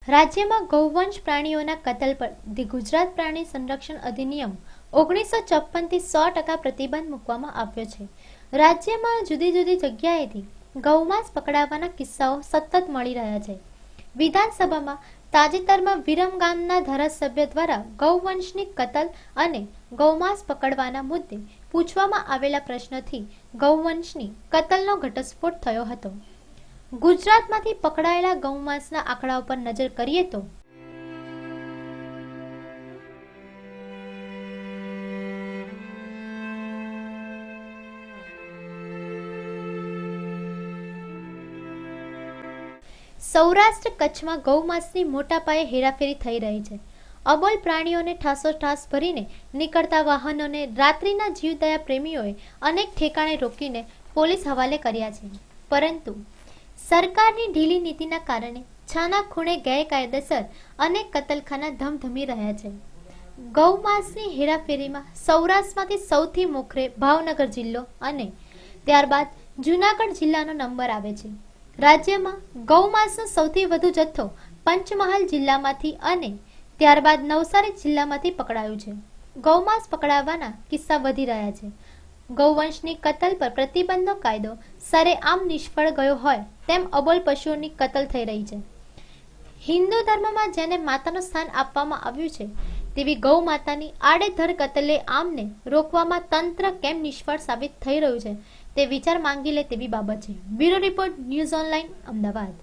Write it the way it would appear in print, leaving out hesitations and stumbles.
રાજ્યમાં ગૌવંશ પ્રાણીઓના કતલ પર ધી ગુજરાત પ્રાણી સંરક્ષણ અધિનિયમ 1954થી 100% પ્રતિબંધ મૂકવામાં આવ્યો છે. રાજ્યમાં જુદી જુદી જગ્યાએથી ગૌમાંસ પકડાવાના કિસ્સાઓ સતત મળી રહ્યા છે. વિધાનસભામાં તાજેતરમાં વિરમગામના ધારાસભ્ય દ્વારા ગૌવંશની કતલ અને ગૌમાંસ પકડવાના મુદ્દે પૂછવામાં આવેલા પ્રશ્નથી ગૌવંશની કતલનો ઘટસ્ફોટ થયો હતો. ગુજરાતમાંથી પકડાયેલા ગૌમાંસના આંકડાઓ પર નજર કરીએ તો સૌરાષ્ટ્ર કચ્છમાં ગૌમાંસની મોટા પાયે હેરાફેરી થઈ રહી છે. અબોલ પ્રાણીઓને ઠાસોઠાસ ભરીને નીકળતા વાહનોને રાત્રિના જીવદયા પ્રેમીઓએ અનેક ઠેકાણે રોકીને પોલીસ હવાલે કર્યા છે. પરંતુ સરકારની ઢીલી નીતિના કારણે છાના ખૂણે ગેરકાયદેસર અનેક કતલખાના ધમધમી રહ્યા છે. ગૌમાંસની હેરાફેરીમાં સૌરાષ્ટ્રમાંથી સૌથી મોખરે ભાવનગર જિલ્લો અને ત્યારબાદ જૂનાગઢ જિલ્લાનો નંબર આવે છે. રાજ્યમાં ગૌમાંસનો સૌથી વધુ જથ્થો પંચમહાલ જિલ્લામાંથી અને ત્યારબાદ નવસારી જિલ્લામાંથી પકડાયું છે. ગૌમાંસ પકડાવવાના કિસ્સા વધી રહ્યા છે. ગૌવંશની કતલ પર પ્રતિબંધનો કાયદો સરેઆમ નિષ્ફળ ગયો હોય તેમ અબોલ પશુઓની કતલ થઈ રહી છે. હિન્દુ ધર્મમાં જેને માતાનું સ્થાન આપવામાં આવ્યું છે તેવી ગૌ માતાની આડેધડ કતલે આમને રોકવામાં તંત્ર કેમ નિષ્ફળ સાબિત થઈ રહ્યું છે તે વિચાર માંગી લે તેવી બાબત છે. Bureau report, news online, Ahmedabad.